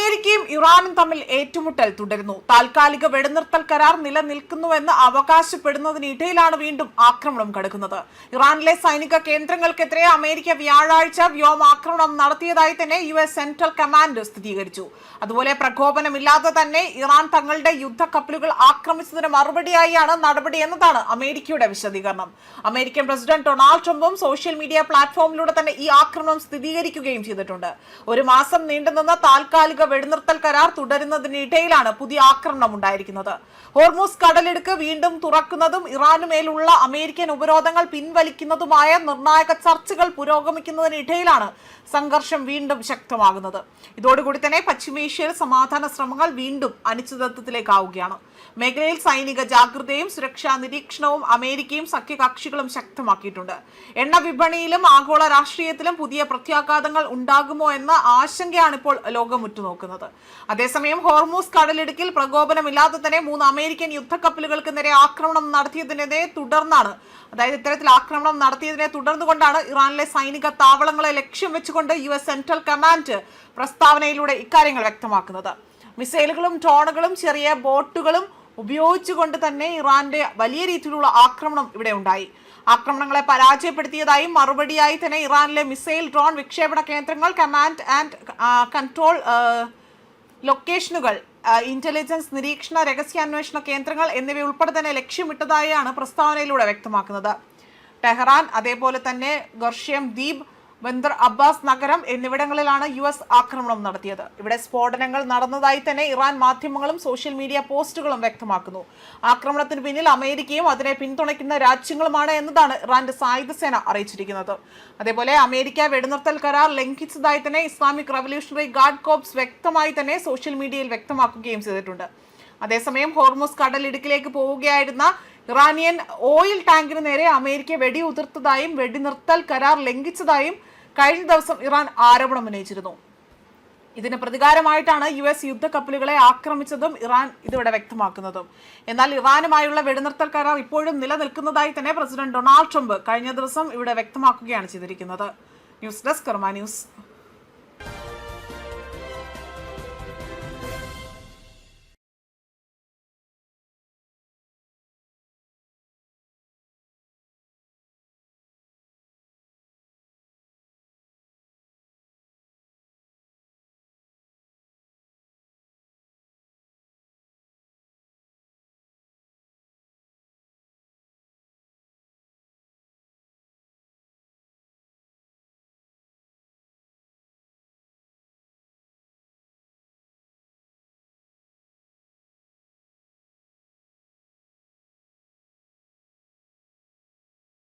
അമേരിക്കയും ഇറാനും തമ്മിൽ ഏറ്റുമുട്ടൽ തുടരുന്നു. താൽക്കാലിക വെടിനിർത്തൽ കരാർ നിലനിൽക്കുന്നുവെന്ന് അവകാശപ്പെടുന്നതിനിടയിലാണ് വീണ്ടും ആക്രമണം കടുക്കുന്നത്. ഇറാനിലെ സൈനിക കേന്ദ്രങ്ങൾക്കെതിരെ അമേരിക്ക വ്യാഴാഴ്ച വ്യോമാക്രമണം നടത്തിയതായി തന്നെ US സെൻട്രൽ കമാൻഡ് സ്ഥിരീകരിച്ചു. അതുപോലെ പ്രകോപനമില്ലാതെ തന്നെ ഇറാൻ തങ്ങളുടെ യുദ്ധക്കപ്പലുകൾ ആക്രമിച്ചതിന് മറുപടിയായാണ് നടപടി എന്നതാണ് അമേരിക്കയുടെ വിശദീകരണം. അമേരിക്കൻ പ്രസിഡന്റ് ഡൊണാൾഡ് ട്രംപും സോഷ്യൽ മീഡിയ പ്ലാറ്റ്ഫോമിലൂടെ തന്നെ ഈ ആക്രമണം സ്ഥിരീകരിക്കുകയും ചെയ്തിട്ടുണ്ട്. ഒരു മാസം നീണ്ടുനിന്ന താൽക്കാലിക വെടിനിർത്തൽ കരാർ തുടരുന്നതിനിടയിലാണ് പുതിയ ആക്രമണം ഉണ്ടായിരിക്കുന്നത്. ഹോർമൂസ് കടലിടുക്ക് വീണ്ടും തുറക്കുന്നതും ഇറാനുമേലുള്ള അമേരിക്കൻ ഉപരോധങ്ങൾ പിൻവലിക്കുന്നതുമായ നിർണായക ചർച്ചകൾ പുരോഗമിക്കുന്നതിനിടയിലാണ് സംഘർഷം വീണ്ടും ശക്തമാകുന്നത്. ഇതോടുകൂടി തന്നെ പശ്ചിമേഷ്യയിൽ സമാധാന ശ്രമങ്ങൾ വീണ്ടും അനിശ്ചിതത്വത്തിലേക്കാവുകയാണ്. മേഖലയിൽ സൈനിക ജാഗ്രതയും സുരക്ഷാ നിരീക്ഷണവും അമേരിക്കയും സഖ്യകക്ഷികളും ശക്തമാക്കിയിട്ടുണ്ട്. എണ്ണ വിപണിയിലും ആഗോള രാഷ്ട്രീയത്തിലും പുതിയ പ്രത്യാഘാതങ്ങൾ ഉണ്ടാകുമോ എന്ന ആശങ്കയാണ് ഇപ്പോൾ ലോകം ഉറ്റുനോക്കുന്നത്. അതേസമയം ഹോർമൂസ് കടലിടുക്കിൽ പ്രകോപനമില്ലാതെ തന്നെ 3 അമേരിക്കൻ യുദ്ധക്കപ്പലുകൾക്ക് നേരെ ആക്രമണം നടത്തിയതിനെ തുടർന്നാണ് ഇത്തരത്തിൽ ആക്രമണം നടത്തിയതിനെ തുടർന്നുകൊണ്ടാണ് ഇറാനിലെ സൈനിക താവളങ്ങളെ ലക്ഷ്യം വെച്ചുകൊണ്ട് US സെൻട്രൽ കമാൻഡ് പ്രസ്താവനയിലൂടെ ഇക്കാര്യങ്ങൾ വ്യക്തമാക്കുന്നത്. മിസൈലുകളും ഡ്രോണുകളും ചെറിയ ബോട്ടുകളും ഉപയോഗിച്ചുകൊണ്ട് തന്നെ ഇറാന്റെ വലിയ രീതിയിലുള്ള ആക്രമണം ഇവിടെ ഉണ്ടായി. ആക്രമണങ്ങളെ പരാജയപ്പെടുത്തിയതായും മറുപടിയായി തന്നെ ഇറാനിലെ മിസൈൽ ഡ്രോൺ വിക്ഷേപണ കേന്ദ്രങ്ങൾ, കമാൻഡ് ആൻഡ് കൺട്രോൾ ലൊക്കേഷനുകൾ, ഇന്റലിജൻസ് നിരീക്ഷണ രഹസ്യാന്വേഷണ കേന്ദ്രങ്ങൾ എന്നിവയുൾപ്പെടെ തന്നെ ലക്ഷ്യമിട്ടതായാണ് പ്രസ്താവനയിലൂടെ വ്യക്തമാക്കുന്നത്. ടെഹ്റാൻ, അതേപോലെ തന്നെ ഗർഷ്യം ദ്വീപ്, ബന്ദർ അബ്ബാസ് നഗരം എന്നിവിടങ്ങളിലാണ് US ആക്രമണം നടത്തിയത്. ഇവിടെ സ്ഫോടനങ്ങൾ നടന്നതായി തന്നെ ഇറാൻ മാധ്യമങ്ങളും സോഷ്യൽ മീഡിയ പോസ്റ്റുകളും വ്യക്തമാക്കുന്നു. ആക്രമണത്തിന് പിന്നിൽ അമേരിക്കയും അതിനെ പിന്തുണയ്ക്കുന്ന രാജ്യങ്ങളുമാണ് എന്നതാണ് ഇറാന്റെ സായുധ സേന അറിയിച്ചിരിക്കുന്നത്. അതേപോലെ അമേരിക്ക വെടിനിർത്തൽ കരാർ ലംഘിച്ചതായി തന്നെ ഇസ്ലാമിക് റവല്യൂഷണറി ഗാർഡ് കോർപ്സ് വ്യക്തമായി തന്നെ സോഷ്യൽ മീഡിയയിൽ വ്യക്തമാക്കുകയും ചെയ്തിട്ടുണ്ട്. അതേസമയം ഹോർമൂസ് കടലിടുക്കിലേക്ക് പോവുകയായിരുന്ന ഇറാനിയൻ ഓയിൽ ടാങ്കിന് നേരെ അമേരിക്ക വെടിയുതിർത്തതായും വെടിനിർത്തൽ കരാർ ലംഘിച്ചതായും കഴിഞ്ഞ ദിവസം ഇറാൻ ആരോപണം ഉന്നയിച്ചിരുന്നു. ഇതിന് പ്രതികാരമായിട്ടാണ് US യുദ്ധക്കപ്പലുകളെ ആക്രമിച്ചതും ഇറാൻ ഇതിവിടെ വ്യക്തമാക്കുന്നതും. എന്നാൽ ഇറാനുമായുള്ള വെടിനിർത്തൽ കരാർ ഇപ്പോഴും നിലനിൽക്കുന്നതായി തന്നെ പ്രസിഡന്റ് ഡൊണാൾഡ് ട്രംപ് കഴിഞ്ഞ ദിവസം ഇവിടെ വ്യക്തമാക്കുകയാണ് ചെയ്തിരിക്കുന്നത്. ന്യൂസ് ഡെസ്ക് കർമ്മ ന്യൂസ്.